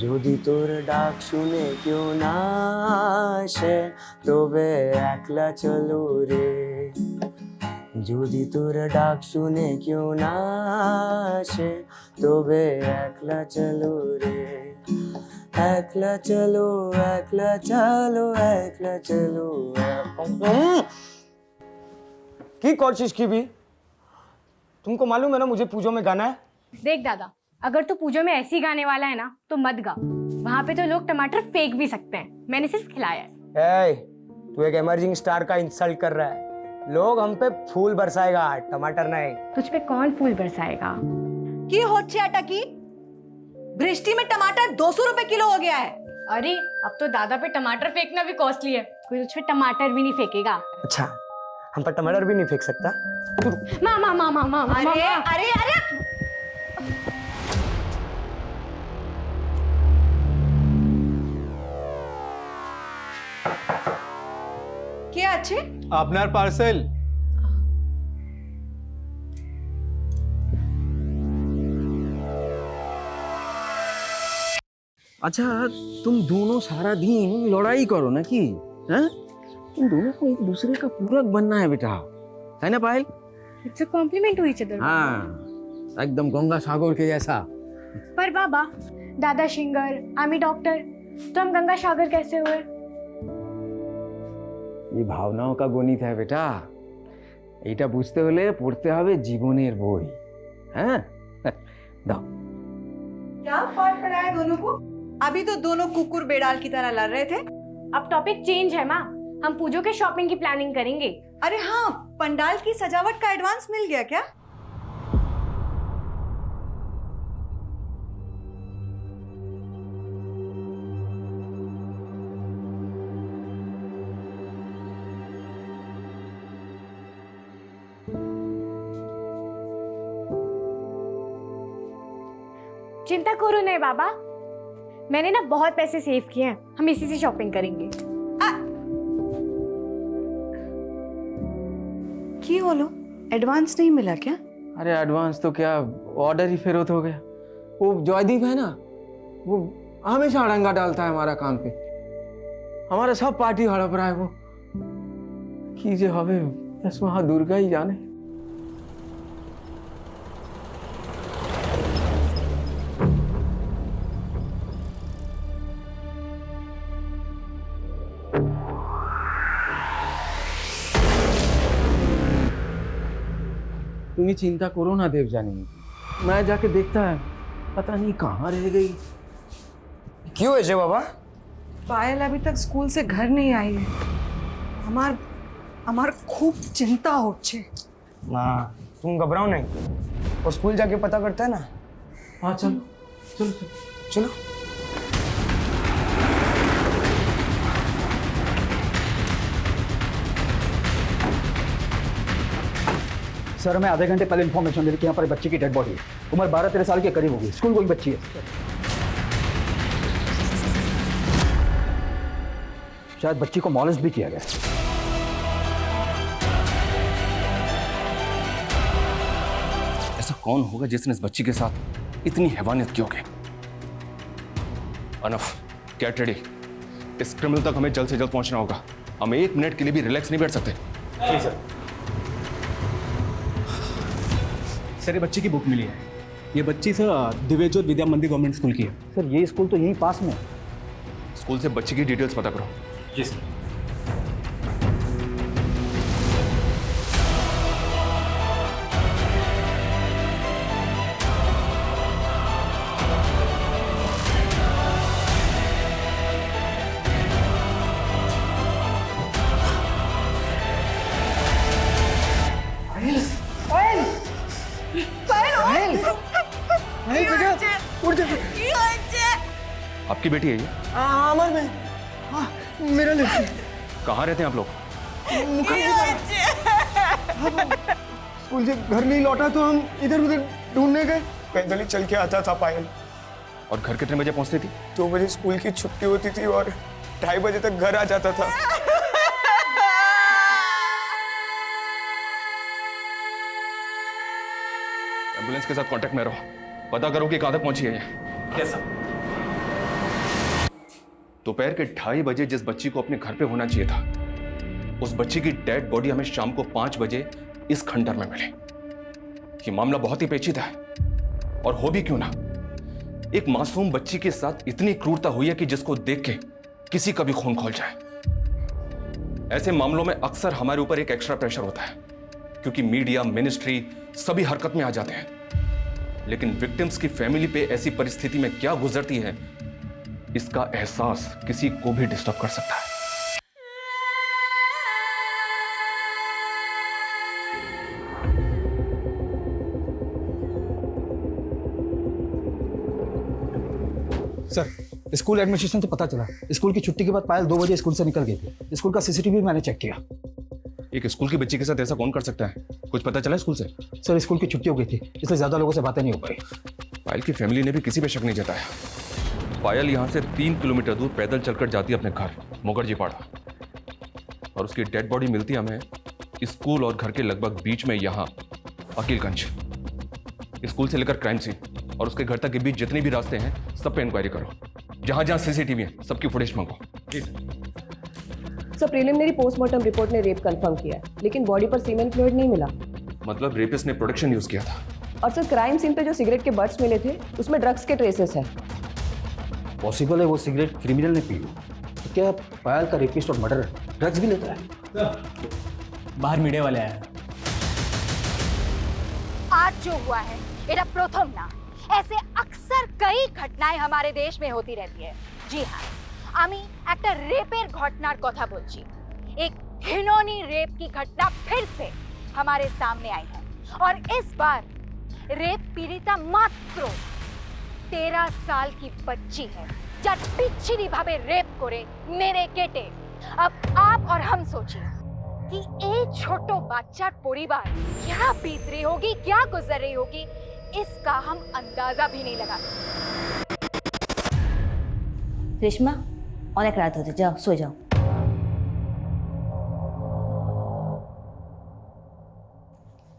যদি তোর ডাক শুনে কেউ না আসে তবে একলা চলো রে, যদি তোর ডাক শুনে কেউ না আসে তবে একলা চলো রে, একলা চলো একলা চলো একলা চলো। কি করছিস কি भी? तुमको मालूम है ना मुझे पूजो में गाना है। देख दादा, अगर तू पूजो में ऐसी गाने वाला है ना तो मत गा। वहाँ पे तो लोग टमाटर फेंक भी सकते हैं, मैंने सिर्फ खिलाया है। तू एक इमर्जिंग स्टार का इंसल्ट कर रहा है। लोग हम पे फूल बरसाएगा, टमाटर नहीं। तुझ पे कौन फूल बरसाएगा? কি হচ্ছে এটা কি? বৃষ্টি में टमाटर 200 रुपए किलो हो गया है। अरे अब तो दादा पे टमाटर फेंकना भी कॉस्टली है, कोई तुझ पे टमाटर भी नहीं फेंकेगा। अच्छा, हम पर टमाटर भी नहीं फेंक सकता। मामा मामा मामा अरे अरे अरे কে আছে? আপনার পার্সেল। अच्छा तुम दोनों सारा दिन लड़ाई करो ना कि हैं? तुम दोनों को एक दूसरे का पूरक बनना है बेटा, है ना Payal? It's a compliment to each other. हाँ एकदम गंगा सागर के जैसा। पर बाबा, दादा सिंगर, आमी डॉक्टर, तो हम गंगा सागर कैसे हुए? ये भावनाओं का गणित है बेटा, এটা বুঝতে হলে পড়তে হবে জীবনের বই। হ্যাঁ দাও। क्या फर्क पड़ा है दोनों को? अभी तो दोनों कुकुर बेडाल की तरह लड़ रहे थे। अब टॉपिक चेंज है माँ, हम पूजो के शॉपिंग की प्लानिंग करेंगे। अरे हाँ, पंडाल की सजावट का एडवांस मिल गया क्या? चिंता करो नहीं बाबा, मैंने ना बहुत पैसे सेव किए हैं, हम इसी से शॉपिंग करेंगे। की बोलो, एडवांस नहीं मिला क्या? अरे एडवांस तो क्या, ऑर्डर ही फेरत हो गया। वो जयदीप है ना, वो हमेशा अड़ंगा डालता है हमारा काम पे, हमारा सब पार्टी हड़प रहा है वो। कीजिए हवे बस वहाँ दुर्गा ही जाने। तुम्हें चिंता करो ना देवजानी, मैं जाके देखता है, पता नहीं कहाँ रह गई। क्यों है बाबा? पायल अभी तक स्कूल से घर नहीं आई है। हमार खूब चिंता होच्छे। माँ तुम घबराओ नहीं, वो स्कूल जाके पता करता है ना। हाँ चलो चलो चलो चलो। सर हमें आधे घंटे पहले इन्फॉर्मेशन मिली कि यहाँ पर एक बच्ची की डेड बॉडी है, उम्र 12-13 साल के करीब होगी, स्कूल गोइंग बच्ची है। शायद बच्ची को मॉलेस्ट भी किया गया। ऐसा कौन होगा जिसने इस बच्ची के साथ इतनी हैवानियत की होगी? Enough, get ready. इस क्रिमिनल तक हमें जल्द से जल्द पहुंचना होगा। हम 1 मिनट के लिए भी रिलैक्स नहीं बैठ सकते। सर ये बच्ची की बुक मिली है, ये बच्ची सर दिव्यज्योत विद्या मंदिर गवर्नमेंट स्कूल की है। सर ये स्कूल तो यहीं पास में है। स्कूल से बच्ची की डिटेल्स पता करो। जी सर। आपकी बेटी है ये? अमर में, मेरा लड़की। कहाँ रहते हैं आप लोग? स्कूल से घर नहीं लौटा तो हम इधर उधर ढूंढने गए। पैदल ही चल के आता था पायल। और घर कितने बजे पहुंचती थी? 2 बजे स्कूल की छुट्टी होती थी और 2:30 बजे तक घर आ जाता था। एम्बुलेंस के साथ कांटेक्ट में रहो, पता करो कि कहाँ तक पहुंची है ये। Yes sir. दोपहर के 2:30 बजे जिस बच्ची को अपने घर पे होना चाहिए था, उस बच्ची की डेड बॉडी हमें शाम को 5 बजे इस खंडर में मिले। ये मामला बहुत ही पेचीदा है, और हो भी क्यों ना। एक मासूम बच्ची के साथ इतनी क्रूरता हुई है कि जिसको देख के किसी का भी खून खौल जाए। ऐसे मामलों में अक्सर हमारे ऊपर एक एक्स्ट्रा प्रेशर होता है, क्योंकि मीडिया, मिनिस्ट्री सभी हरकत में आ जाते हैं। लेकिन विक्टिम्स की फैमिली पे ऐसी परिस्थिति में क्या गुजरती है, इसका एहसास किसी को भी डिस्टर्ब कर सकता है। सर, स्कूल एडमिनिस्ट्रेशन से पता चला स्कूल की छुट्टी के बाद पायल 2 बजे स्कूल से निकल गई थी। स्कूल का सीसीटीवी मैंने चेक किया। एक स्कूल की बच्ची के साथ ऐसा कौन कर सकता है? कुछ पता चला स्कूल से? सर, स्कूल की छुट्टी हो गई थी, इसलिए ज्यादा लोगों से बातें नहीं हो पाई। पायल की फैमिली ने भी किसी पे शक नहीं जताया। पायल यहाँ से 3 किलोमीटर दूर पैदल चलकर जाती है अपने घर मुखर्जी पाड़ा, और उसकी डेड बॉडी मिलती है हमें स्कूल और घर के लगभग बीच में, यहाँ अकीलगंज। स्कूल से लेकर क्राइम सीन और उसके घर तक के बीच जितने भी रास्ते हैं, सब पे इंक्वायरी करो। जहां जहां सीसीटीवी है, सबकी फुटेज मांगो। सर, प्रीलिमिनरी पोस्टमार्टम रिपोर्ट ने रेप कंफर्म किया है, लेकिन बॉडी पर सीमेन फ्लूइड नहीं मिला। मतलब रेपिस्ट ने प्रोटेक्शन यूज किया था। और सर, क्राइम सीन पे जो सिगरेट के बट्स मिले थे, उसमें ड्रग्स के ट्रेसेस हैं। पॉसिबल है वो सिगरेट क्रिमिनल ने पी हो। तो क्या पायल का रेपिस्ट और मर्डर ड्रग्स भी लेता है? बाहर मीडिया वाले आए हैं। आज जो हुआ है এটা প্রথম না, ऐसे अक्सर कई घटनाएं हमारे देश में होती रहती है। जी हाँ, আমি একটা রেপের ঘটনার কথা বলছি। एक घिनौनी रेप की घटना फिर से हमारे सामने आई है, और इस बार रेप पीड़िता मात्र 13 साल की बच्ची है, যার বিচ্ছিরি ভাবে রেপ করে মেরে কেটে। अब आप और हम सोचिए कि एक छोटो बाচ্চার পরিবার क्या बीत रही होगी, क्या गुजर रही होगी, इसका हम अंदाजा भी नहीं लगा। রেশমা, অনেক রাত হচ্ছে, যাও শুয়ে যাও।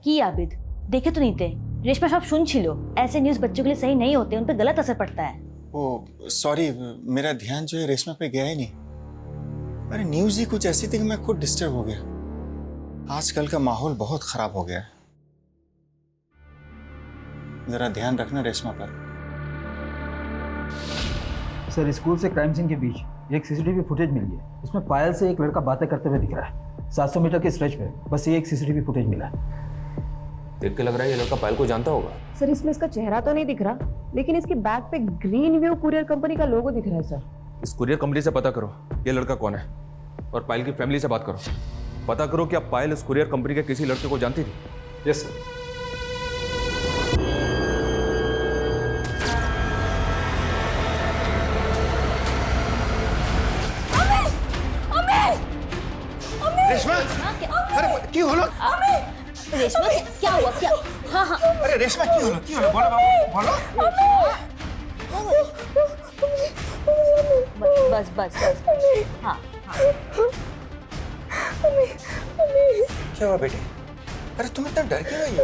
কি আবিদ, দেখে তো নিতে। রেশমা সব শুনছিল। ऐसे न्यूज़ बच्चों के लिए सही नहीं होते, उन पे गलत असर पड़ता है। ओ सॉरी, मेरा ध्यान जो है रेशमा पे गया ही नहीं। अरे न्यूज़ ही कुछ ऐसी थी कि मैं खुद डिस्टर्ब हो गया। आजकल का माहौल बहुत खराब हो गया है। जरा ध्यान रखना रेशमा पर। सर, स्कूल से क्राइम सीन के बीच एक सीसीटीवी फुटेज मिली है। उसमें पायल से एक लड़का बातें करते हुए दिख रहा है। 700 मीटर के स्ट्रेच पे बस ये एक सीसीटीवी फुटेज मिला है। देख के लग रहा है ये लड़का पायल को जानता होगा। सर, इसमें इसका चेहरा तो नहीं दिख रहा, लेकिन इसकी बैग पे ग्रीन व्यू कुरियर कंपनी का लोगो दिख रहा है। सर, इस कुरियर कंपनी से पता करो ये लड़का कौन है, और पायल की फैमिली से बात करो। पता करो कि पायल इस कुरियर कंपनी के किसी लड़के को जानती थी। Yes sir. रेशमा, अरे क्यों हो? रेशमा, क्या हुआ? क्या? हाँ हाँ, अरे रेशमा क्यों हो? क्यों हो? बोलो बाबू, बोलो। बस बस बस बस। हाँ हाँ। क्या हुआ बेटे? अरे तुम इतना डर क्यों रही हो?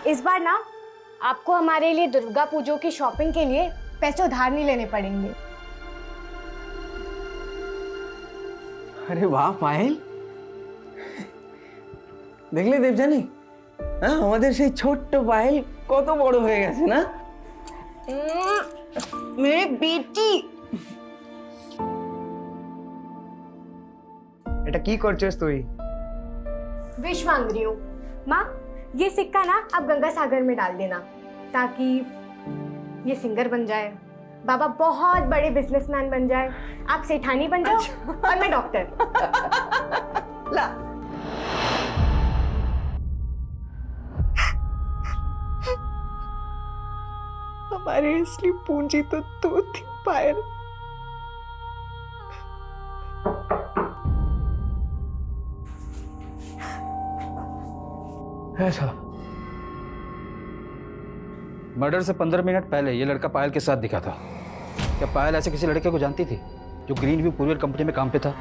इस बार ना आपको हमारे लिए दुर्गा पूजा की शॉपिंग के लिए पैसे उधार नहीं लेने पड़ेंगे। अरे वाह पायल, দেখলে দেবজানি, হ্যাঁ আমাদের সেই ছোট্ট পায়েল কত বড় হয়ে গেছে না। मेरी बेटी। এটা কি করছিস তুই? विश मांग रही हूँ। माँ, ये सिक्का ना आप गंगा सागर में डाल देना, ताकि ये सिंगर बन जाए, बाबा बहुत बड़े बिजनेसमैन बन जाए, आप सेठानी बन जाओ और मैं डॉक्टर। ला। हमारी असली पूंजी तो तू थी पायल। ऐसा मर्डर से 15 मिनट पहले ये लड़का पायल के साथ दिखा था। क्या पायल ऐसे किसी लड़के को जानती थी जो ग्रीन व्यू कुरियर कंपनी में काम पे था?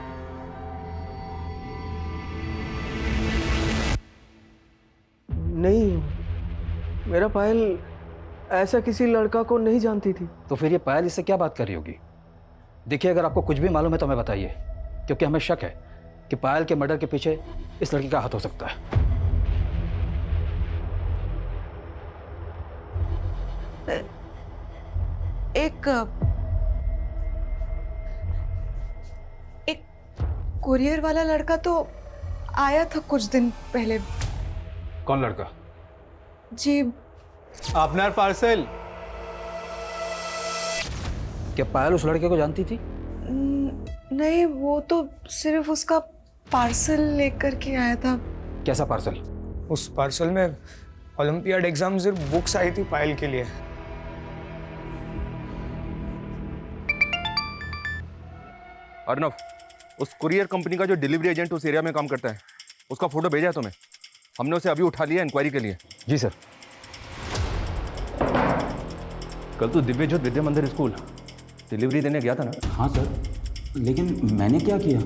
नहीं, मेरा पायल ऐसा किसी लड़का को नहीं जानती थी। तो फिर ये पायल इससे क्या बात कर रही होगी? देखिए, अगर आपको कुछ भी मालूम है तो हमें बताइए, क्योंकि हमें शक है कि पायल के मर्डर के पीछे इस लड़की का हाथ हो सकता है। एक कुरियर वाला लड़का तो आया था कुछ दिन पहले। कौन लड़का? जी, আপনার পার্সেল। क्या पायल उस लड़के को जानती थी? नहीं, वो तो सिर्फ उसका पार्सल लेकर के आया था। कैसा पार्सल? उस पार्सल में ओलंपियाड एग्जाम से बुक्स आई थी पायल के लिए। अर्नव, उस कुरियर कंपनी का जो डिलीवरी एजेंट उस एरिया में काम करता है, उसका फोटो भेजा है तुम्हें? हमने उसे अभी उठा लिया इंक्वायरी के लिए। जी सर। कल तो दिव्यज्योत विद्या मंदिर स्कूल डिलीवरी देने गया था ना? हाँ सर, लेकिन मैंने क्या किया?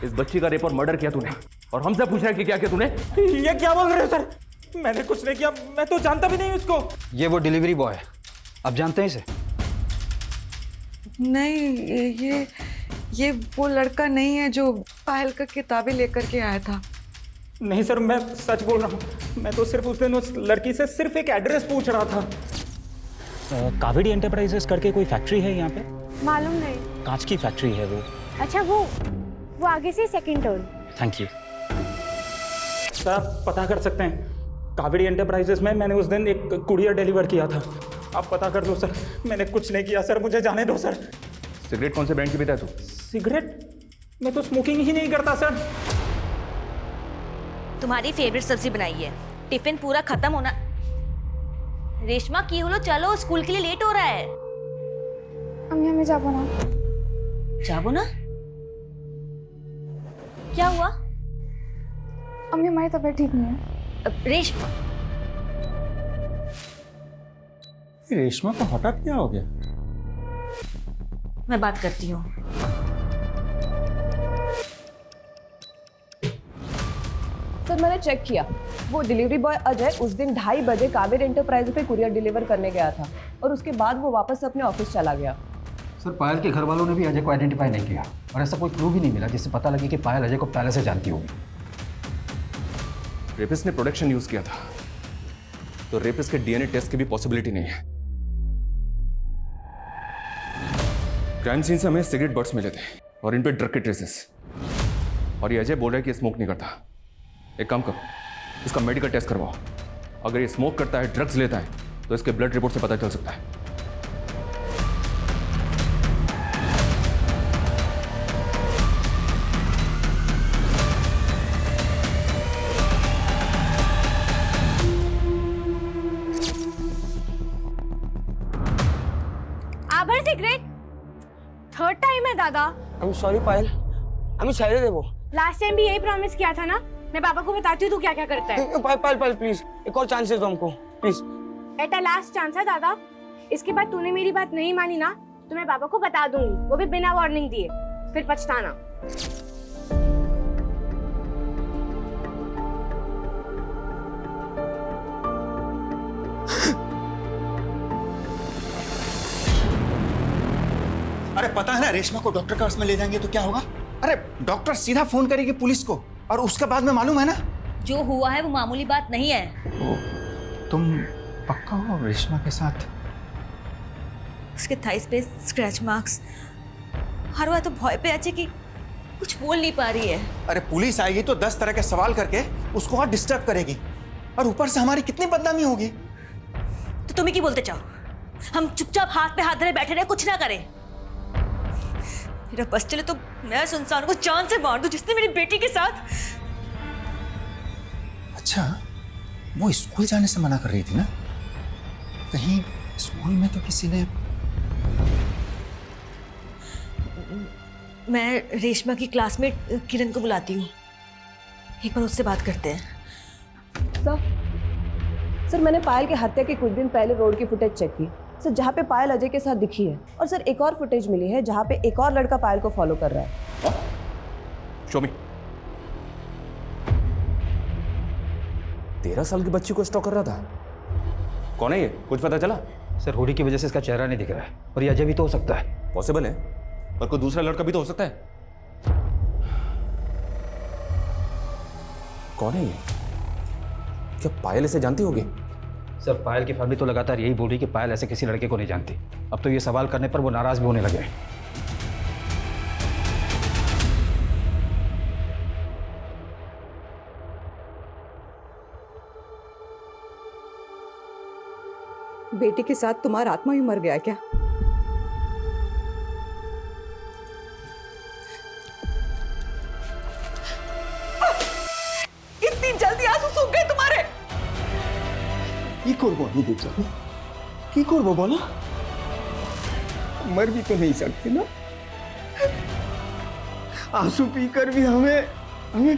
इस बच्ची का रेप और मर्डर किया तूने, और हमसे पूछ रहा है कि क्या किया तूने? ये क्या बोल रहे हो सर? मैंने कुछ नहीं किया, मैं तो जानता भी नहीं उसको। ये वो डिलीवरी बॉय है, आप जानते हैं इसे? नहीं, ये वो लड़का नहीं है जो पायल का किताबें लेकर के आया था। नहीं सर, मैं सच बोल रहा हूँ। मैं तो सिर्फ उस दिन उस लड़की से सिर्फ एक एड्रेस पूछ रहा था। कावेरी एंटरप्राइजेस करके कोई फैक्ट्री है यहाँ पे? मालूम नहीं। कांच की फैक्ट्री है वो। अच्छा, वो आगे से second turn. Thank you sir, आप पता कर सकते हैं, कावेरी एंटरप्राइजेस में मैंने उस दिन एक कुरियर डिलीवर किया था। आप पता कर दो सर, मैंने कुछ नहीं किया सर, मुझे जाने दो सर। सिगरेट कौन से ब्रांड की पीता है तू? सिगरेट? मैं तो स्मोकिंग ही नहीं करता सर। तुम्हारी फेवरेट सब्जी बनाई है, टिफिन पूरा खत्म होना। रेशमा की होलो, चलो स्कूल के लिए लेट हो रहा है। अम्मी, हमें जाबो ना। जाबो ना? क्या हुआ? अम्मी, हमारी तबीयत ठीक नहीं है। रेशमा, रेशमा को हठात क्या हो गया? मैं बात करती हूँ। सर, मैंने चेक किया, वो डिलीवरी बॉय अजय उस दिन 2:30 बजे कावेरी एंटरप्राइज पे कुरियर डिलीवर करने गया था और उसके बाद वो वापस अपने ऑफिस चला गया। सर, पायल के घर वालों ने भी अजय को आइडेंटिफाई नहीं किया और ऐसा कोई क्लू भी नहीं मिला जिससे पता लगे कि पायल अजय को पहले से जानती होगी। रेपिस्ट ने प्रोडक्शन यूज किया था, तो रेपिस्ट के डीएनए टेस्ट की भी पॉसिबिलिटी नहीं है। क्राइम सीन से हमें सिगरेट बट्स मिले थे और इन पे ड्रग के ट्रेसेस, और ये अजय बोल रहा है कि स्मोक नहीं करता। एक काम करो, इसका मेडिकल टेस्ट करवाओ। अगर ये स्मोक करता है, ड्रग्स लेता है, तो इसके ब्लड रिपोर्ट से पता चल सकता है। আবার সিগারেট? थर्ड टाइम है दादा। आई एम सॉरी पायल, আমি ছেড়ে দেবো। लास्ट टाइम भी यही प्रॉमिस किया था ना। मैं पापा को बताती हूँ तू क्या क्या करता है। पायल प्लीज, एक और चांस दे दो हमको प्लीज। बेटा, लास्ट चांस है दादा। इसके बाद तूने मेरी बात नहीं मानी ना, तो मैं पापा को बता दूंगी, वो भी बिना वार्निंग दिए, फिर पछताना। अरे पता है ना, रेशमा को डॉक्टर के पास में ले जाएंगे तो क्या होगा? अरे डॉक्टर सीधा फोन करेगी पुलिस को, और उसके बाद में मालूम है ना, जो हुआ है वो मामूली बात नहीं है। तुम पक्का हो रेशमा के साथ? उसके थाइस पे स्क्रैच मार्क्स, हर बार तो भय पे अच्छे कि कुछ बोल नहीं पा रही है। अरे पुलिस आएगी तो 10 तरह के सवाल करके उसको और डिस्टर्ब करेगी, और ऊपर से हमारी कितनी बदनामी होगी। तो तुम्हें क्या बोलते चाहो? हम चुपचाप हाथ पे हाथ धरे बैठे रहे, कुछ ना करें? मेरा बस चले तो मैं सुनसान को जान से मार दूं जिसने मेरी बेटी के साथ। अच्छा, वो स्कूल जाने से मना कर रही थी ना? कहीं स्कूल में तो किसी ने... मैं रेशमा की क्लासमेट किरण को बुलाती हूँ, एक बार उससे बात करते हैं। सर, मैंने पायल की हत्या के कुछ दिन पहले रोड की फुटेज चेक की। सर जहाँ पे पायल अजय के साथ दिखी है, और सर एक और फुटेज मिली है जहाँ पे एक और लड़का पायल को फॉलो कर रहा है। शो मी। 13 साल की बच्ची को स्टॉक कर रहा था। कौन है ये, कुछ पता चला? सर हुडी की वजह से इसका चेहरा नहीं दिख रहा है, और ये अजय भी तो हो सकता है। पॉसिबल है, पर कोई दूसरा लड़का भी तो हो सकता है। कौन है ये? क्या पायल इसे जानती होगी? सर पायल की फैमिली तो लगातार यही बोल रही कि पायल ऐसे किसी लड़के को नहीं जानती। अब तो ये सवाल करने पर वो नाराज भी होने लगे हैं। बेटे के साथ तुम्हारा आत्मा ही मर गया क्या? इतनी जल्दी आंसू सूख गए तुम्हारे? কি করবো আমি দেখো কি করবো বলো मर भी तो नहीं सकते ना आंसू पीकर भी हमें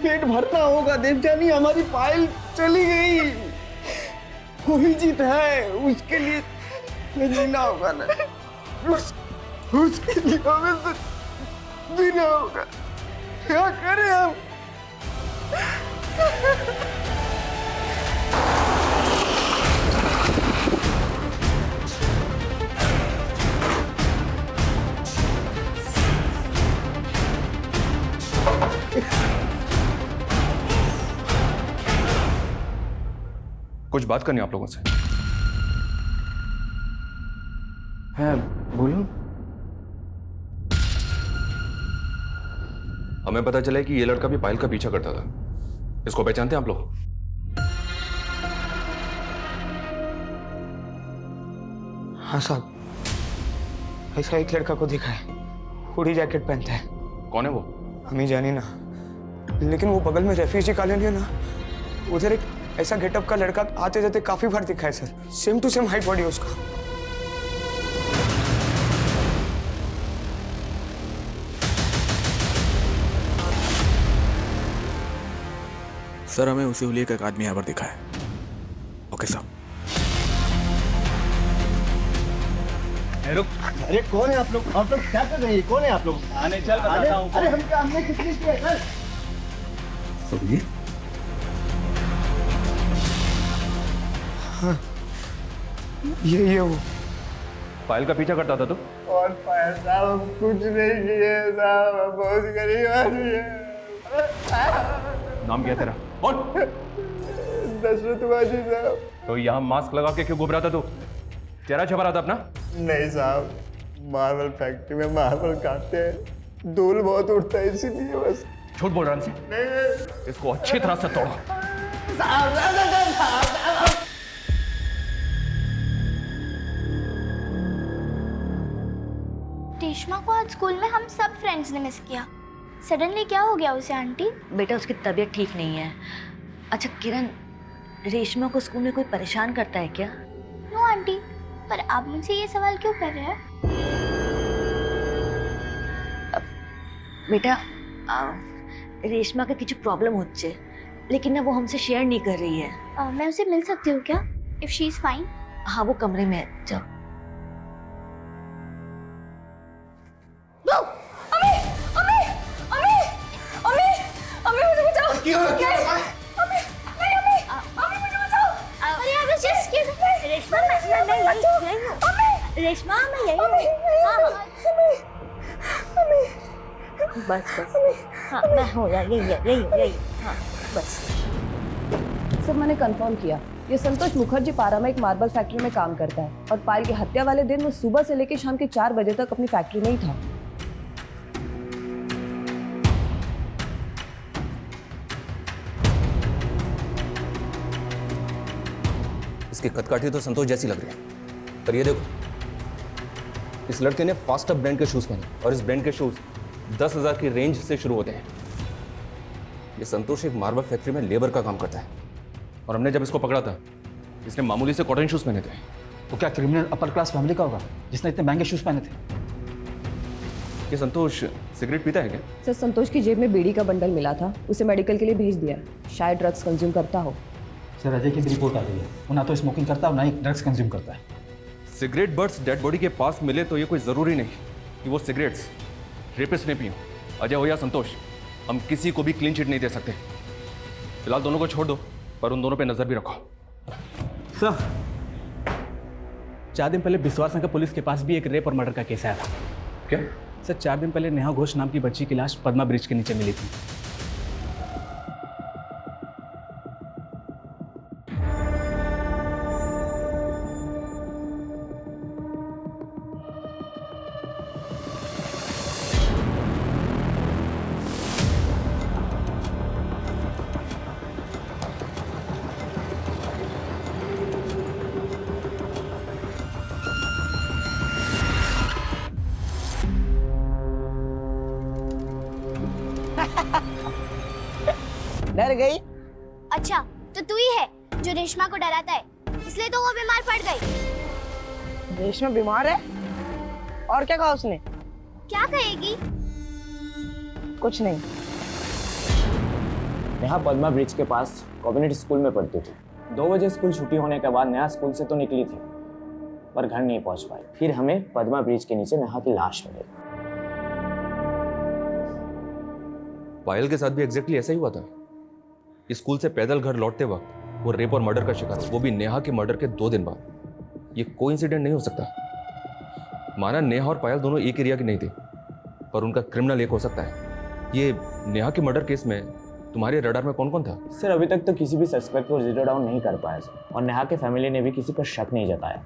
पेट भरना होगा देवजानी हमारी पायल चली गई वही जीत है उसके लिए जीना होगा ना उसके लिए हमें तो जीना होगा क्या करें हम कुछ बात करनी है आप लोगों से। है बोलो। हमें पता चला है कि ये लड़का भी पायल का पीछा करता था। इसको पहचानते हैं आप लोग? हाँ साहब ऐसा एक लड़का को देखा है हुडी जैकेट पहनता है। कौन है वो? हम ही जाने ना लेकिन वो बगल में रेफ्यूजी कॉलोनी है ना उधर एक ऐसा गेटअप का लड़का आते जाते काफी बार दिखा है sir same to same height body है उसका। सर हमें उसी हुलिये का एक आदमी यहाँ पर दिखा है। ओके साहब। अरे कौन है आप लोग क्या कर रहे हैं कौन है आप लोग आने चल बताता हूँ। अरे हमने कितनी की है सर हाँ ये वो पायल का पीछा करता था तू? और पायल साहब हम कुछ नहीं किए साहब हम बहुत गरीब आदमी है। नाम क्या तेरा? बोल। दशरथ बाजी साहब। तो यहाँ मास्क लगा के क्यों घूम रहा था तू? चेहरा छपा रहा था अपना? नहीं साहब मार्बल फैक्ट्री में मार्बल काटते हैं धूल बहुत उड़ता है इसीलिए बस। झूठ बोल रहा है हमसे? नहीं इसको अच्छी तरह से तोड़ो। रेशमा को आज स्कूल में हम सब फ्रेंड्स ने मिस किया। सडनली क्या हो गया उसे आंटी? बेटा उसकी तबीयत ठीक नहीं है। अच्छा किरण, रेशमा को स्कूल में कोई परेशान करता है क्या? नो आंटी, पर आप मुझसे ये सवाल क्यों कर रहे हैं? बेटा रेशमा के কিছু प्रॉब्लम হচ্ছে लेकिन ना वो हमसे शेयर नहीं कर रही है। मैं उसे मिल सकती हूँ क्या? If she is fine. हाँ वो कमरे में है, जाओ। रेशमा मैं यही बस हाँ मैं हूँ यही हाँ बस। सर मैंने कंफर्म किया, ये संतोष मुखर्जी पारा में एक मार्बल फैक्ट्री में काम करता है और पायल की हत्या वाले दिन वो सुबह से लेकर शाम के 4 बजे तक अपनी फैक्ट्री में ही था। इसकी कदकाठी तो संतोष जैसी लग रही है, पर ये देखो इस लड़के ने फास्टर ब्रांड के शूज पहने और इस ब्रांड के शूज 10,000 की रेंज से शुरू होते हैं। ये संतोष एक मार्बल फैक्ट्री में लेबर का काम करता है और हमने जब इसको पकड़ा था इसने मामूली से कॉटन शूज पहने थे। वो क्या क्रिमिनल अपर क्लास फैमिली का होगा जिसने इतने महंगे शूज पहने थे? ये संतोष सिगरेट पीता है क्या? सर संतोष की जेब में बीड़ी का बंडल मिला था, उसे मेडिकल के लिए भेज दिया, शायद ड्रग्स कंज्यूम करता हो। सर अजय की भी रिपोर्ट आ गई है, वो ना तो स्मोकिंग करता और ना ही ड्रग्स कंज्यूम करता है। सिगरेट बट्स डेड बॉडी के पास मिले तो ये कोई जरूरी नहीं कि वो सिगरेट्स रेपिस्ट ने पी हो। अजय हो या संतोष, हम किसी को भी क्लीन चिट नहीं दे सकते। फिलहाल दोनों को छोड़ दो, पर उन दोनों पे नजर भी रखो। सर 4 दिन पहले विश्वास नगर पुलिस के पास भी एक रेप और मर्डर का केस आया था। क्या सर 4 दिन पहले नेहा घोष नाम की बच्ची की लाश पद्मा ब्रिज के नीचे मिली थी। डर गई? अच्छा, तो तू ही है जो रेशमा को डराता है, इसलिए तो वो बीमार पड़ गई। रेशमा बीमार है? और क्या कहा उसने? क्या कहेगी? कुछ नहीं। नेहा पद्मा ब्रिज के पास कम्युनिटी स्कूल में पढ़ती थी। 2 बजे स्कूल छुट्टी होने के बाद नेहा स्कूल से तो निकली थी, पर घर नहीं पहुंच पाई। फिर हमें पद्मा ब्रिज के नीचे नेहा की लाश मिली। पायल के साथ भी एग्जैक्टली ऐसा ही हुआ था। स्कूल से पैदल घर लौटते वक्त वो रेप और मर्डर का शिकार हुआ, वो भी नेहा के मर्डर के 2 दिन बाद। ये कोइंसिडेंट नहीं हो सकता। माना नेहा और पायल दोनों एक एरिया की नहीं थी, पर उनका क्रिमिनल एक हो सकता है। ये नेहा के मर्डर केस में तुम्हारे रडार में कौन कौन था? सर अभी तक तो किसी भी सस्पेक्ट को जीरो डाउन नहीं कर पाया सर, और नेहा के फैमिली ने भी किसी पर शक नहीं जताया।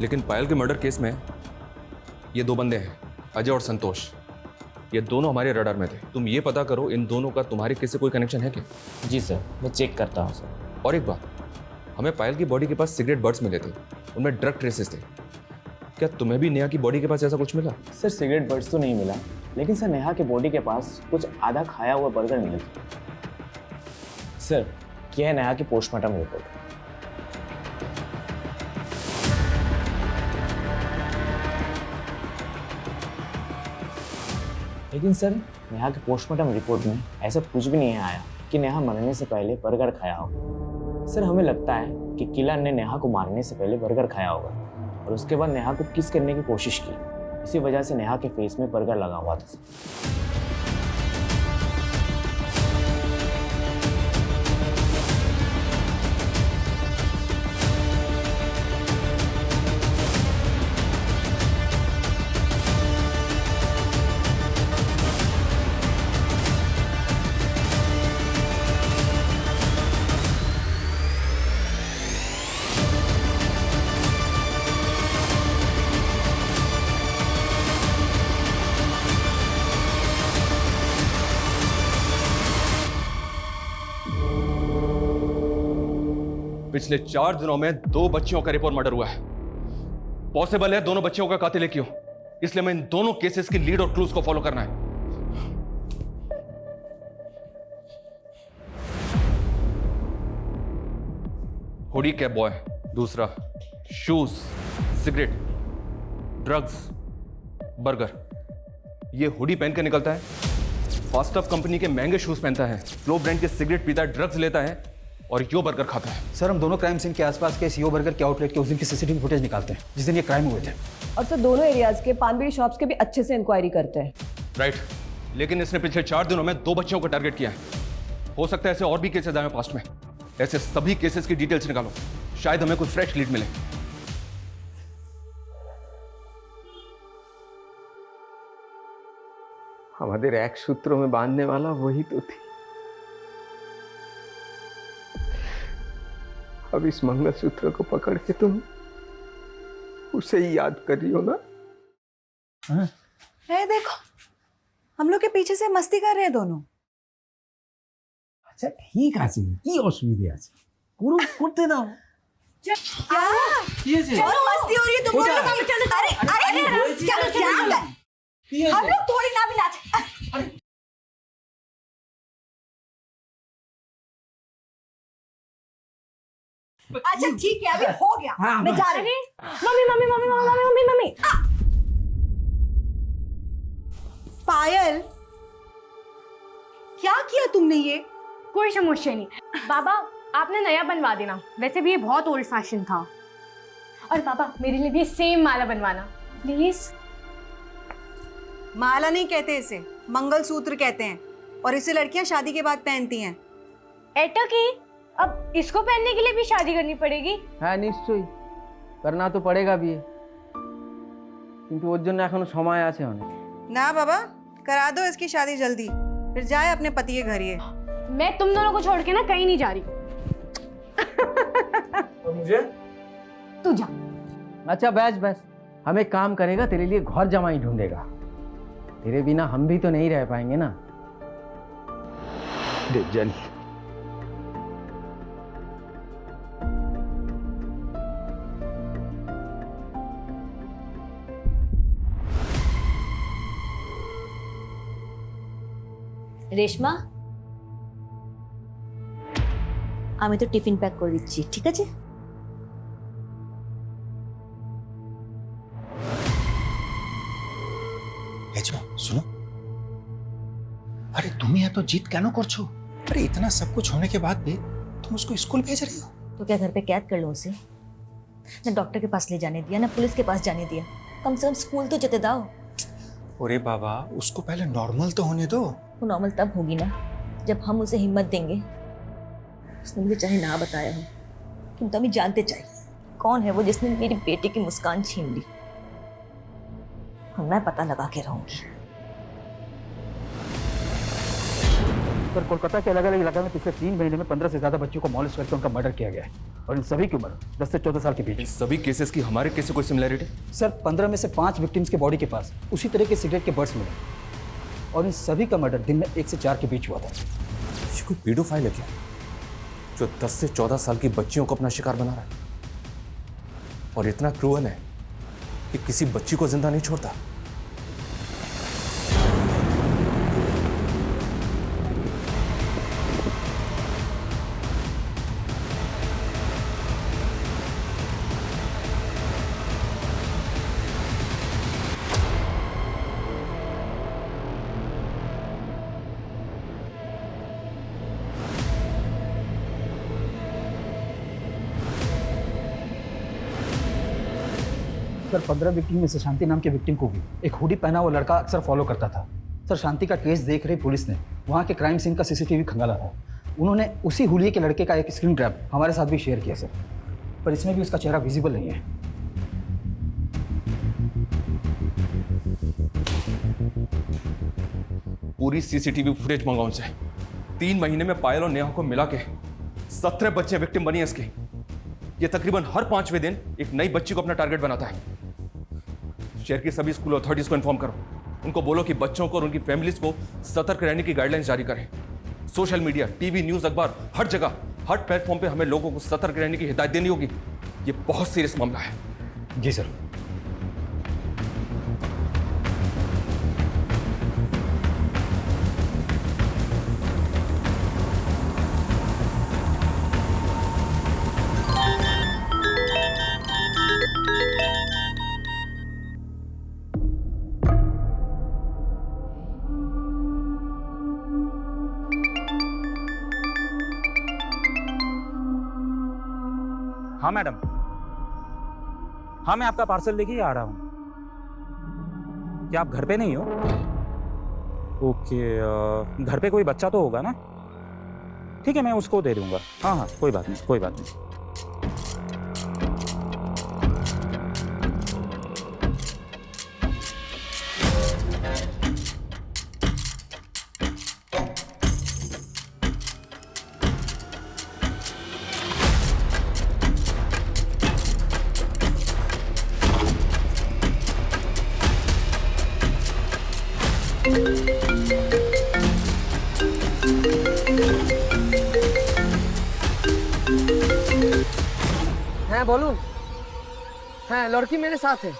लेकिन पायल के मर्डर केस में ये 2 बंदे हैं, अजय और संतोष। ये दोनों हमारे रडार में थे। तुम ये पता करो इन दोनों का तुम्हारे केस से कोई कनेक्शन है क्या? जी सर, मैं चेक करता हूँ सर। और एक बात, हमें पायल की बॉडी के पास सिगरेट बट्स मिले थे, उनमें ड्रग ट्रेसेस थे। क्या तुम्हें भी नेहा की बॉडी के पास ऐसा कुछ मिला? सर सिगरेट बट्स तो नहीं मिला, लेकिन सर नेहा के बॉडी के पास कुछ आधा खाया हुआ बर्गर मिले थे। सर यह है नेहा की पोस्टमार्टम रिपोर्ट। लेकिन सर नेहा के पोस्टमार्टम रिपोर्ट में ऐसा कुछ भी नहीं आया कि नेहा मरने से पहले बर्गर खाया होगा। सर हमें लगता है कि किलर ने नेहा को मारने से पहले बर्गर खाया होगा और उसके बाद नेहा को किस करने की कोशिश की। इसी वजह से नेहा के फेस में बर्गर लगा हुआ था। पिछले 4 दिनों में 2 बच्चियों का रेप और मर्डर हुआ है। पॉसिबल है दोनों बच्चियों का कातिल एक ही हो, इसलिए मैं इन दोनों केसेस की लीड और क्लूज को फॉलो करना है। हुडी कैप बॉय, दूसरा शूज, सिगरेट, ड्रग्स, बर्गर। ये हुडी पहन के निकलता है, फास्टअप कंपनी के महंगे शूज पहनता है, फ्लो ब्रांड के सिगरेट पीता है, ड्रग्स लेता है और यो बर्गर खाता है। सर हम दोनों क्राइम सीन के आसपास के इस यो बर्गर के आउटलेट के उस दिन की सीसीटीवी फुटेज निकालते हैं जिस दिन ये क्राइम हुए थे। और सर दोनों एरियाज के पान बीड़ी शॉप्स के भी अच्छे से इंक्वायरी करते हैं। राइट, लेकिन इसने पिछले 4 दिनों में 2 बच्चियों को टारगेट किया है। हो सकता है ऐसे और भी केसेस आए पास्ट में। ऐसे सभी केसेस की डिटेल्स निकालो, शायद हमें कुछ फ्रेश लीड मिले। हमारे एक सूत्रों में बांधने वाला वही तो थी। अब इस मंगलसूत्र को पकड़ के तुम उसे ही याद कर रही हो ना? है देखो, हम लोग के पीछे से मस्ती कर रहे हैं दोनों। আচ্ছা ঠিক আছে, কি অসুবিধা আছে? করতে দাও। क्या? चलो मस्ती हो रही है तुम लोग। अरे अरे चलो क्या होता है? हम लोग थोड़ी ना भी नाच। अच्छा ठीक है, अभी हो गया। मैं जा रही हूँ। Mummy mummy mummy mummy mummy mummy. Payal, क्या किया तुमने ये? कोई समस्या नहीं। बाबा आपने नया बनवा देना, वैसे भी ये बहुत ओल्ड फैशन था। और पापा मेरे लिए भी सेम माला बनवाना प्लीज। माला नहीं कहते इसे, मंगलसूत्र कहते हैं, और इसे लड़कियां शादी के बाद पहनती हैं। एटो की अब इसको पहनने के लिए भी शादी करनी पड़ेगी? হ্যাঁ নিশ্চয়ই करना तो पड़ेगा भी है, কিন্তু ওর জন্য এখনো সময় আছে অনেক। ना बाबा, करा दो इसकी शादी जल्दी, फिर जाए अपने पति के घर। ये मैं तुम दोनों को छोड़ के ना कहीं नहीं जा रही। तो मुझे तू जा। अच्छा बस बस, हम एक काम करेगा, तेरे लिए घर जमाई ढूंढेगा। तेरे बिना हम भी तो नहीं रह पाएंगे ना। जल রেশমা, আমি তো টিফিন প্যাক করে দিচ্ছি, ঠিক আছে? सुनो, अरे तुम यहाँ तो जीत क्या करछो? अरे इतना सब कुछ होने के बाद भी तुम उसको स्कूल भेज रही हो? तो क्या घर पे कैद कर लो उसे? ना डॉक्टर के पास ले जाने दिया, ना पुलिस के पास जाने दिया, कम से कम स्कूल तो जते दाओ। अरे बाबा, उसको पहले नॉर्मल तो होने दो। वो नॉर्मल तब होगी ना जब हम उसे हिम्मत देंगे। उसने मुझे चाहे ना बताया हो, किंतु हमें जानते चाहिए कौन है वो जिसने मेरी बेटी की मुस्कान छीन ली। और मैं पता लगा के रहूंगी। सर, कोलकाता के अलग अलग इलाके में पिछले 3 महीने में 15 से ज्यादा बच्चों को मॉलेस्ट करके उनका मर्डर किया गया है, और इन सभी की उम्र 10 से 14 साल के बीच। सभी केसेस की हमारे केस से कोई सिमिलरिटी? सर, 15 में से 5 विक्टिम्स के बॉडी के पास उसी तरह के सिगरेट के बर्ड्स मिले, और इन सभी का मर्डर दिन में 1 से 4 के बीच हुआ था। ये कोई पीडोफाइल है क्या, जो 10 से 14 साल की बच्चियों को अपना शिकार बना रहा है, और इतना क्रूअल है कि किसी बच्ची को जिंदा नहीं छोड़ता? सर, 15 विक्टिम में से शांति नाम के विक्टिम को भी एक हुडी पहना हुआ लड़का अक्सर फॉलो करता था। सर, शांति का केस देख रही पुलिस ने वहाँ के क्राइम सीन का सीसीटीवी खंगाला था। उन्होंने उसी हुलिये के लड़के का एक स्क्रीन ट्रैप हमारे साथ भी शेयर किया सर, पर इसमें भी उसका चेहरा विजिबल नहीं है। पूरी सीसीटीवी फुटेज मंगाओ उनसे। 3 महीने में पायल और नेहा को मिला के 17 बच्चे विक्टिम बनी है इसकी। ये तकरीबन हर 5वें दिन एक नई बच्ची को अपना टारगेट बनाता है। शहर की सभी स्कूल अथॉरिटीज को इन्फॉर्म करो, उनको बोलो कि बच्चों को और उनकी फैमिलीज को सतर्क रहने की गाइडलाइंस जारी करें। सोशल मीडिया, टीवी, न्यूज, अखबार, हर जगह, हर प्लेटफॉर्म पे हमें लोगों को सतर्क रहने की हिदायत देनी होगी। ये बहुत सीरियस मामला है। जी सर। हाँ मैडम, हाँ मैं आपका पार्सल लेके ही आ रहा हूँ। क्या आप घर पे नहीं हो? ओके, घर पे कोई बच्चा तो होगा ना? ठीक है, मैं उसको दे दूंगा। हाँ हाँ, कोई बात नहीं, कोई बात नहीं। হ্যাঁ বলুন। হ্যাঁ, লড়কি মেরে সাথে।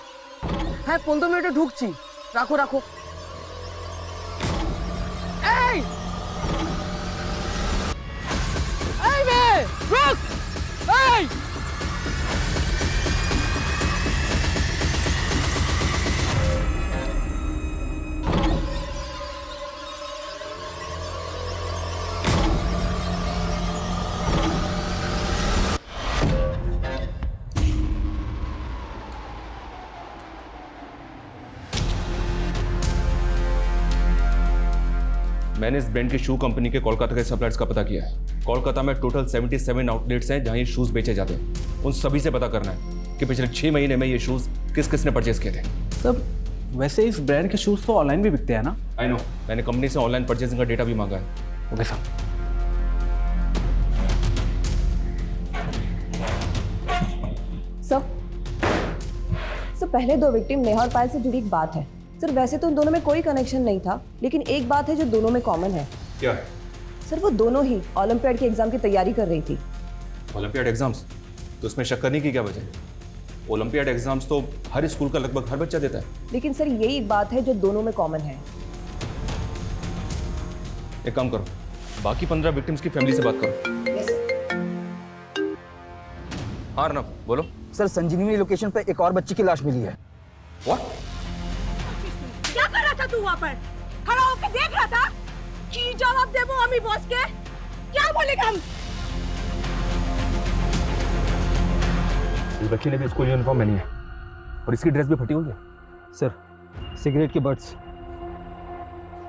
হ্যাঁ, 15 মিনিটে ঢুকছি। রাখো রাখো। এই এই মেয়ে, রুক! এই मैंने इस ब्रांड की शू कंपनी के कोलकाता के सप्लायर्स का पता किया है। कोलकाता में टोटल 77 आउटलेट्स हैं जहां ये शूज़ बेचे जाते हैं। उन सभी से पता करना है कि पिछले 6 महीने में ये शूज़ किस किस ने परचेज किए थे। सर वैसे इस ब्रांड के शूज़ तो ऑनलाइन भी बिकते हैं ना? आई नो, मैंने कंपनी से ऑनलाइन परचेजिंग का डेटा भी मांगा है। Okay sir. सर पहले 2 विक्टिम नेहा और पायल से जुड़ी एक बात है। सर वैसे तो उन दोनों में कोई कनेक्शन नहीं था, लेकिन एक बात है जो दोनों में कॉमन है। क्या? सर वो दोनों ही ओलंपियाड के एग्जाम की तैयारी कर रही थी। Olympiad exams? तो उसमें शक करने की क्या वजह? ओलंपियाड एग्जाम्स तो हर स्कूल का लगभग हर बच्चा देता है। लेकिन सर यही एक बात है जो दोनों में कॉमन है। एक काम करो, बाकी 15 विक्टिम्स की फैमिली से बात करो। हाँ अर्नब, बोलो। सर संजीवनी लोकेशन पे एक और बच्ची की लाश मिली है। What? क्या कर रहा था तू वहाँ पर? खड़ा होकर देख रहा था? की जवाब दे वो अम्मी बॉस के? क्या बोलेगा हम? इस बच्ची ने भी स्कूल यूनिफॉर्म में नहीं है और इसकी ड्रेस भी फटी हुई है। सर सिगरेट के बट्स।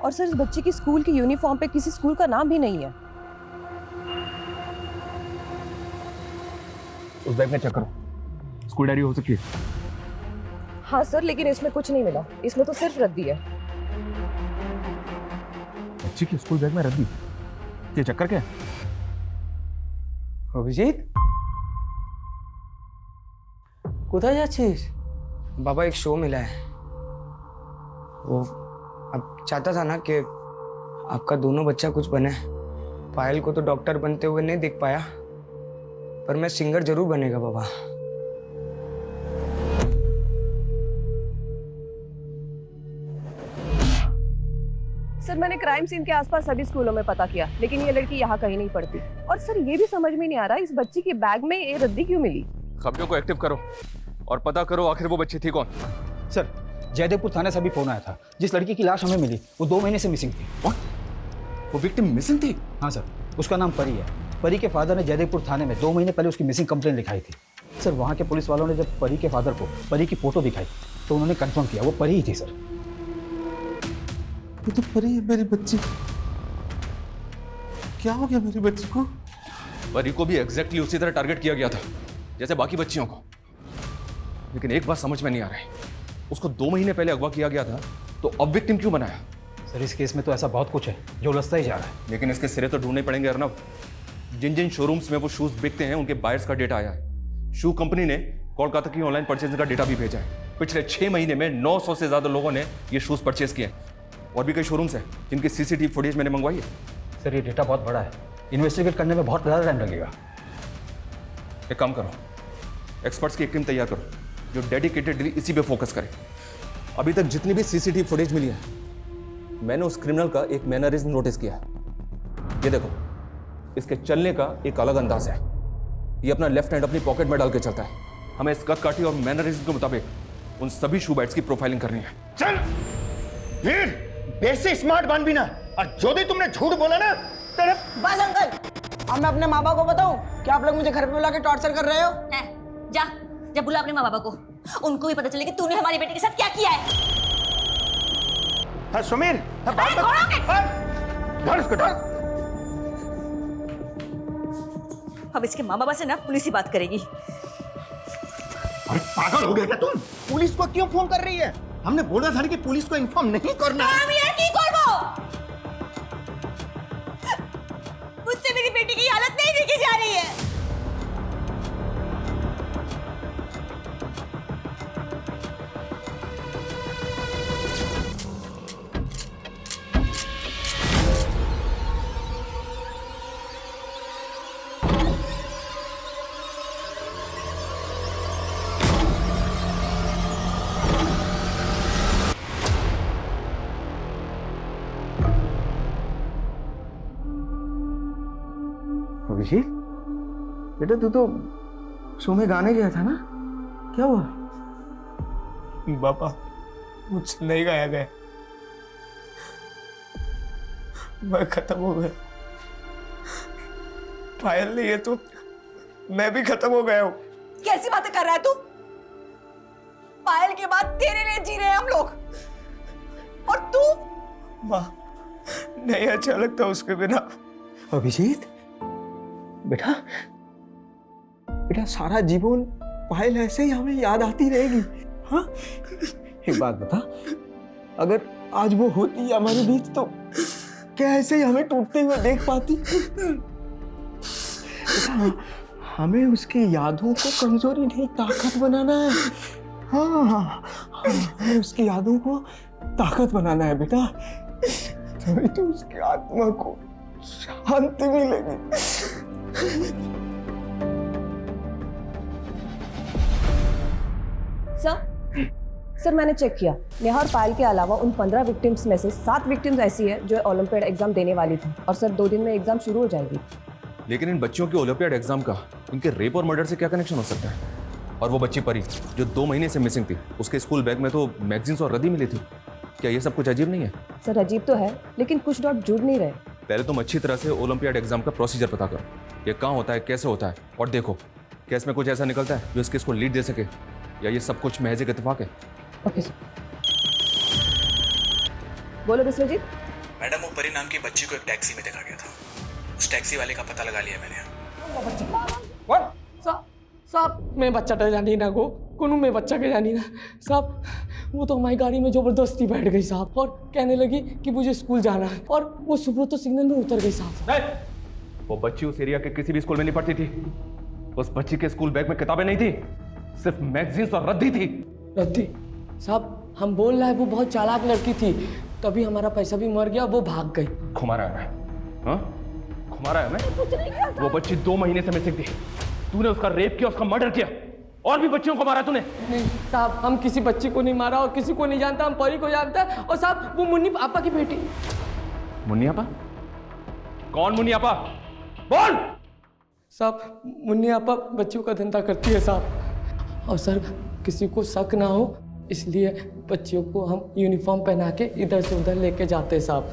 और सर इस बच्चे की स्कूल की यूनिफॉर्म पे किसी स्कूल का नाम भी नहीं है। उस बैग में चेक करो, स्कूल डायरी हो सकती है। हाँ सर, लेकिन इसमें कुछ नहीं मिला। इसमें तो सिर्फ रद्दी है। बच्ची की स्कूल बैग में रद्दी? ये चक्कर क्या है? अभिजीत কোথায় যাচ্ছিস? बाबा एक शो मिला है, वो अब चाहता था ना कि आपका दोनों बच्चा कुछ बने। पायल को तो डॉक्टर बनते हुए नहीं देख पाया, पर मैं सिंगर जरूर बनेगा बाबा। सर मैंने क्राइम सीन के आसपास सभी स्कूलों में पता किया, लेकिन ये लड़की यहाँ कहीं नहीं पढ़ती। और सर ये भी समझ में नहीं आ रहा इस बच्ची के बैग में ये रद्दी क्यों मिली। खबरों को एक्टिव करो और पता करो आखिर वो बच्ची थी कौन। सर जयदेवपुर थाने से अभी फोन आया था। जिस लड़की की लाश हमें मिली वो 2 महीने से मिसिंग थी। वो विक्टिम मिसिंग थी? हाँ सर, उसका नाम परी है। परी के फादर ने जयदेवपुर थाने में 2 महीने पहले उसकी मिसिंग कंप्लेंट लिखाई थी। सर वहाँ के पुलिस वालों ने जब परी के फादर को परी की फोटो दिखाई तो उन्होंने कंफर्म किया वो परी ही थी। सर ये तो परी है मेरी बच्ची। क्या हो गया मेरी बच्ची को? परी को भी एग्जैक्टली उसी तरह टारगेट किया गया था जैसे बाकी बच्चियों को। लेकिन एक बात समझ में नहीं आ रही, उसको 2 महीने पहले अगवा किया गया था तो अब विक्टिम क्यों बनाया? सर इस केस में तो ऐसा बहुत कुछ है जो उलझता ही जा रहा है। लेकिन इसके सिरे तो ढूंढने पड़ेंगे अर्नब। जिन जिन शोरूम्स में वो शूज बिकते हैं उनके बायर्स का डेटा आया है। शू कंपनी ने कोलकाता की ऑनलाइन परचेजिंग का डेटा भी भेजा है। पिछले 6 महीने में 900 से ज्यादा लोगों ने ये शूज परचेज किए हैं। और भी कई शोरूम्स हैं जिनकी सीसीटीवी फुटेज मैंने मंगवाई है। सर ये डेटा बहुत बड़ा है, इन्वेस्टिगेट करने में बहुत ज़्यादा टाइम लगेगा। एक काम करो, एक्सपर्ट्स की एक टीम तैयार करो जो डेडिकेटेडली इसी पे फोकस करे। अभी तक जितनी भी सीसीटीवी फुटेज मिली है मैंने उस क्रिमिनल का एक मैनरिज्म नोटिस किया है। ये देखो, इसके चलने का एक अलग अंदाज है। ये अपना लेफ्ट हैंड अपनी पॉकेट में डाल के चलता है। हमें इस कद काठी और मैनरिज्म के मुताबिक उन सभी शू बाइट्स की प्रोफाइलिंग करनी है। चल वीर, बेसे स्मार्ट बन भी ना, और जो भी तुमने झूठ बोला ना तेरे। बस अंकल, अब मैं अपने माँ बाप को बताऊं कि आप लोग मुझे घर पे बुला के टॉर्चर कर रहे हो? जा जा बुला अपने माँ बाबा को, उनको भी पता चले कि तूने हमारी बेटी के साथ क्या किया है। हाँ सुमीर, हाँ, बात धर इसको धर। अब इसके माँ बाबा से ना पुलिस ही बात करेगी। अरे पागल हो गया क्या तुम? पुलिस को क्यों फोन कर रही है? हमने बोला था कि पुलिस को इन्फॉर्म नहीं करना है। मुझसे मेरी बेटी की हालत नहीं देखी जा रही है। अभिजीत बेटा तू तो शो में गाने गया था ना, क्या हुआ? बाबा मुझसे नहीं गाया गया, मैं खत्म हो गया। पायल नहीं है तो मैं भी खत्म हो गया हूँ। कैसी बातें कर रहा है तू? पायल के बाद तेरे लिए जी रहे हैं हम लोग, और तू? माँ नहीं अच्छा लगता उसके बिना। अभिजीत बेटा, बेटा सारा जीवन पायल ऐसे ही हमें याद आती रहेगी। हाँ, एक बात बता, अगर आज वो होती हमारे बीच तो क्या ऐसे ही हमें टूटते हुए देख पाती? बेटा, हमें उसकी यादों को कमजोरी नहीं ताकत बनाना है। हाँ हाँ, हमें उसकी यादों को ताकत बनाना है बेटा, तभी तो उसकी आत्मा को शांति मिलेगी। सर मैंने चेक किया, नेहा और पायल के अलावा उन 15 विक्टिम्स में से 7 विक्टिम्स ऐसी है जो ओलंपियाड एग्जाम देने वाली थी, और सर 2 दिन में एग्जाम शुरू हो जाएगी। लेकिन इन बच्चियों के ओलंपियाड एग्जाम का इनके रेप और मर्डर से क्या कनेक्शन हो सकता है? और वो बच्ची परी जो 2 महीने से मिसिंग थी, उसके स्कूल बैग में तो मैगजीन्स और रद्दी मिली थी। क्या ये सब कुछ अजीब नहीं है? सर अजीब तो है, लेकिन कुछ डॉट जुड़ नहीं रहे। पहले तुम अच्छी तरह से ओलंपियाड एग्जाम का प्रोसीजर पता करो, ये कहाँ होता है, कैसे होता है, और देखो केस में कुछ ऐसा निकलता है जो इस केस को लीड दे सके, या ये सब कुछ महज एक इत्तेफाक है। Okay sir. बोलो विश्वजीत। मैडम, वो परी नाम की बच्ची को एक टैक्सी में देखा गया था। उस टैक्सी वाले का पता लगा लिया मैंने। साहब मैं बच्चा तो जानी ना को मैं बच्चा के जानी ना साहब, वो तो हमारी गाड़ी में जबरदस्ती बैठ गई साहब, और कहने लगी कि मुझे स्कूल जाना है, और वो सुब्रत तो सिग्नल में उतर गई साहब। वो बच्ची उस एरिया के किसी भी स्कूल में नहीं पढ़ती थी। उस बच्ची के स्कूल बैग में किताबें नहीं थी, सिर्फ मैगजीन्स और रद्दी थी। रद्दी? साहब हम बोल रहे हैं वो बहुत चालाक लड़की थी, तभी हमारा पैसा भी मर गया, वो भाग गई। घुमा रहा है मैं? हाँ, घुमा रहा है मैं? वो बच्ची 2 महीने से मिसिंग थी। तूने उसका रेप किया, उसका मर्डर किया, और भी बच्चियों को मारा तूने। नहीं साहब, हम किसी बच्ची को नहीं मारा और किसी को नहीं जानता, हम परी को जानता है। और साहब वो मुन्नी आपा की बेटी। मुन्नी आपा? कौन मुन्नी आपा? बोल। साहब मुन्नी आपा बच्चियों का धंधा करती है साहब, और सर किसी को शक ना हो इसलिए बच्चियों को हम यूनिफॉर्म पहना के इधर से उधर लेके जाते हैं साहब।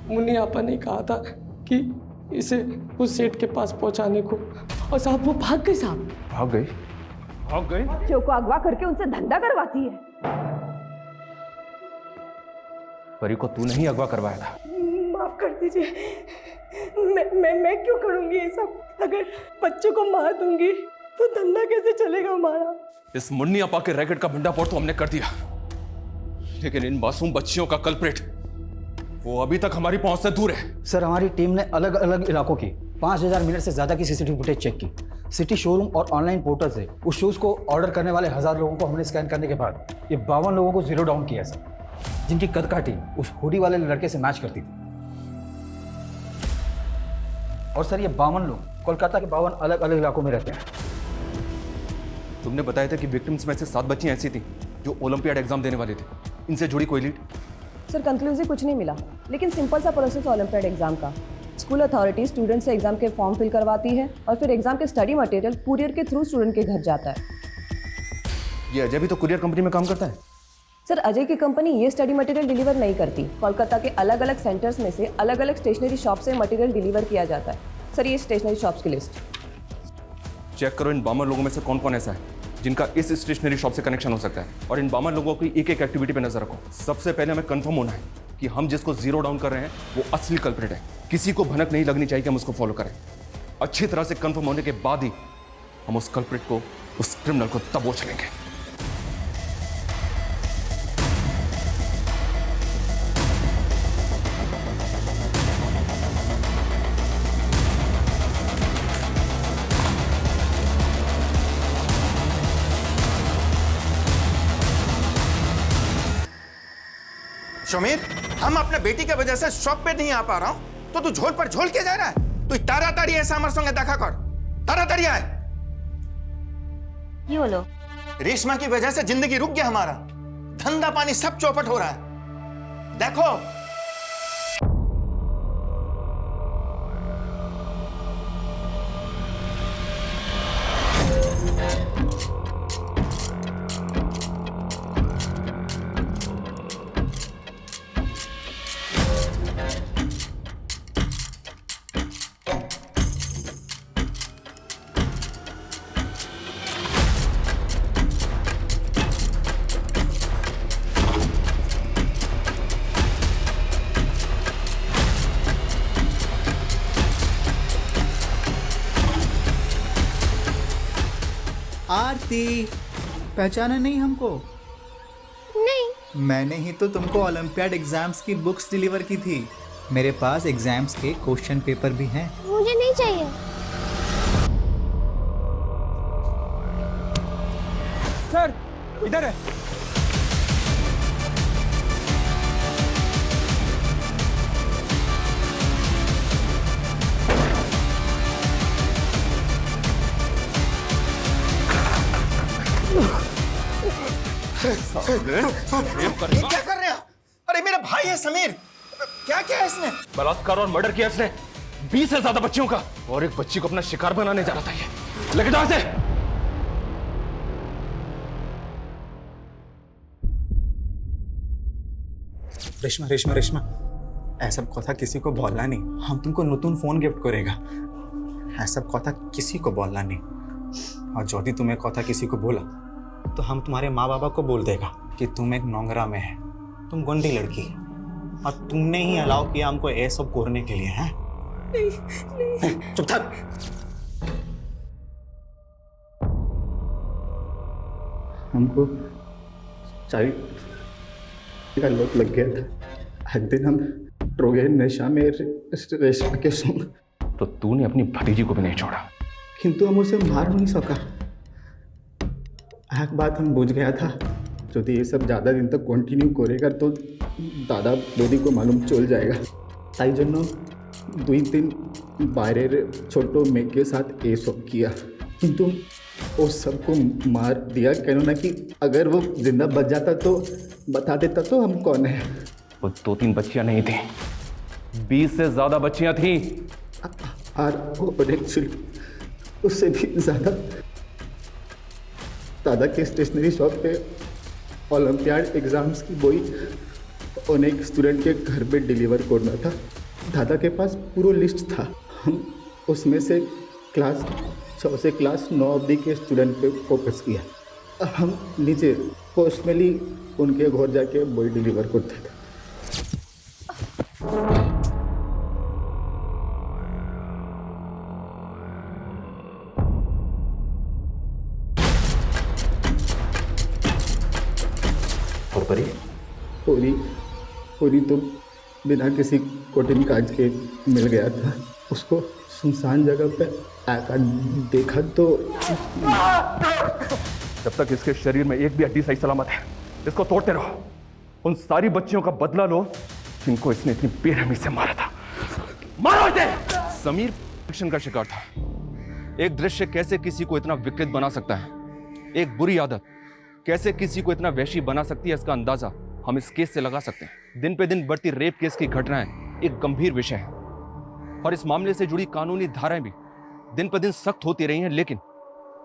मुन्नी आपा ने कहा था कि इसे उस सेठ के पास पहुंचाने को, और साहब वो भाग गई साहब। भाग गई? भाग गई? बच्चों को अगवा करके उनसे धंधा करवाती है। परी को तू नहीं अगवा करवाया था? माफ कर दीजिए, मैं क्यों करूंगी ये सब? अगर बच्चों को मार दूंगी तो धंधा कैसे चलेगा हमारा? इस मुन्नी अपा के रैकेट का भंडाफोड़ तो हमने कर दिया, लेकिन इन मासूम बच्चियों का कल्प्रिट वो अभी तक हमारी पहुंच से दूर है। सर हमारी टीम ने अलग अलग इलाकों की 5000 मिनट से ज्यादा की सीसीटीवी फुटेज चेक की। सिटी शोरूम और ऑनलाइन पोर्टल से उस शूज को ऑर्डर करने वाले 1000 लोगों को हमने स्कैन करने के बाद ये 52 लोगों को जीरो डाउन किया सर, जिनकी कदकाठी उस हुडी वाले लड़के से मैच करती थी। और सर ये 52 लोग कोलकाता के 52 अलग अलग इलाकों में रहते हैं। तुमने बताया था कि विक्टिम्स में से 7 बच्चियां ऐसी थी जो ओलंपियाड एग्जाम देने वाली थी। इनसे जुड़ी कोई लीड? सर कंक्लूसिव कुछ नहीं मिला, लेकिन सिंपल सा प्रोसेस ओलंपियाड एग्जाम का। स्कूल अथॉरिटी स्टूडेंट से एग्जाम के फॉर्म फिल करवाती है, और फिर एग्जाम के स्टडी मटेरियल कुरियर के थ्रू स्टूडेंट के घर जाता है। ये अजय भी तो कुरियर कंपनी में काम करता है। सर अजय की कंपनी ये स्टडी मटेरियल डिलीवर नहीं करती। कोलकाता के अलग अलग सेंटर्स में से अलग अलग स्टेशनरी शॉप से मटेरियल डिलीवर किया जाता है। सर ये स्टेशनरी शॉप्स की लिस्ट चेक करो, इन 52 लोगों में से कौन कौन ऐसा है जिनका इस स्टेशनरी शॉप से कनेक्शन हो सकता है, और इन 52 लोगों की एक एक एक्टिविटी पे नजर रखो। सबसे पहले हमें कंफर्म होना है कि हम जिसको जीरो डाउन कर रहे हैं वो असली कल्प्रिट है। किसी को भनक नहीं लगनी चाहिए कि हम उसको फॉलो करें। अच्छी तरह से कंफर्म होने के बाद ही हम उस कल्प्रिट को, उस क्रिमिनल को दबोच लेंगे। शमीर, हम अपने बेटी के वजह से शॉप पे नहीं आ पा रहा हूं, तो तू झोल पर झोल के जा रहा है। तू तारातारी ऐसा हमारे संगे देखा कर, तारातारी आए। ये बोलो, रेशमा की वजह से जिंदगी रुक गया हमारा, धंधा पानी सब चौपट हो रहा है। देखो आरती, पहचाना नहीं हमको? नहीं। मैंने ही तो तुमको ओलंपियाड एग्जाम्स की बुक्स डिलीवर की थी। मेरे पास एग्जाम्स के क्वेश्चन पेपर भी हैं। मुझे नहीं चाहिए। सर इधर है। ये क्या कर रहे हो? अरे मेरा भाई है समीर, क्या किया है इसने? बलात्कार और मर्डर किया इसने 20 से ज्यादा बच्चियों का, और एक बच्ची को अपना शिकार बनाने जा रहा था ये। लेके जाओ इसे। रेशमा रेशमा रेशमा, ऐसा কথা किसी को बोलना नहीं। हम तुमको नतून फोन गिफ्ट करेगा। ऐसा কথা किसी को बोलना नहीं, और यदि तुम्हें কথা किसी को बोला तो हम तुम्हारे माँ बाबा को बोल देगा कि तुम एक नोंगरा में है, तुम गुंडी लड़की है, और तुमने ही अलाउ किया हमको ये सब करने के लिए। हैं? नहीं। चुप था। हमको चाय का लत लग गया था। एक दिन हम ट्रोगे नशा में रेशमा के संग। तो तूने अपनी भतीजी को भी नहीं छोड़ा। किंतु हम उसे मार नहीं सका। एक बात हम बुझ गया था, यदि ये सब ज़्यादा दिन तक कंटिन्यू करेगा तो दादा दादी को मालूम चल जाएगा। ताई जन्नो 2 दिन बाहर छोटो मेघ के साथ ये सब किया, किंतु वो सबको मार दिया। कहना ना कि अगर वो जिंदा बच जाता तो बता देता तो हम कौन है। वो 2-3 बच्चियां नहीं थी, 20 से ज्यादा बच्चियां थी। और एक्चुअली उससे भी ज़्यादा दादा के स्टेशनरी शॉप पे ओलंपियाड एग्जाम्स की बोई अनेक स्टूडेंट के घर पे डिलीवर करना था। दादा के पास पूरा लिस्ट था। हम उसमें से क्लास 6 से क्लास 9 अवधि के स्टूडेंट पे फोकस किया। हम नीचे पर्सनली उनके घर जाके बोई डिलीवर करते थे। और परी? पूरी तो बिना किसी कठिन काज के मिल गया था। उसको सुनसान जगह पे आकर देखा तो जब तक इसके शरीर में एक भी हड्डी सही सलामत है, इसको तोड़ते रहो। उन सारी बच्चियों का बदला लो जिनको इसने इतनी बेरहमी से मारा था। मारो इसे! समीर एक्शन का शिकार था। एक दृश्य कैसे किसी को इतना विकृत बना सकता है, एक बुरी आदत कैसे किसी को इतना वैशी बना सकती है, इसका अंदाजा हम इस केस से लगा सकते हैं। दिन पे दिन बढ़ती रेप केस की घटनाएं एक गंभीर विषय है, और इस मामले से जुड़ी कानूनी धाराएं भी दिन पर दिन सख्त होती रही हैं, लेकिन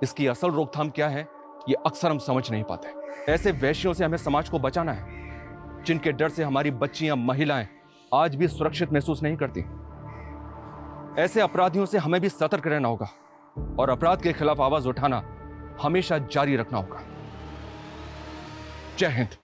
इसकी असल रोकथाम क्या है ये अक्सर हम समझ नहीं पाते। ऐसे वैश्यों से हमें समाज को बचाना है, जिनके डर से हमारी बच्चियां, महिलाएं आज भी सुरक्षित महसूस नहीं करती। ऐसे अपराधियों से हमें भी सतर्क रहना होगा, और अपराध के खिलाफ आवाज उठाना हमेशा जारी रखना होगा। जय हिंद।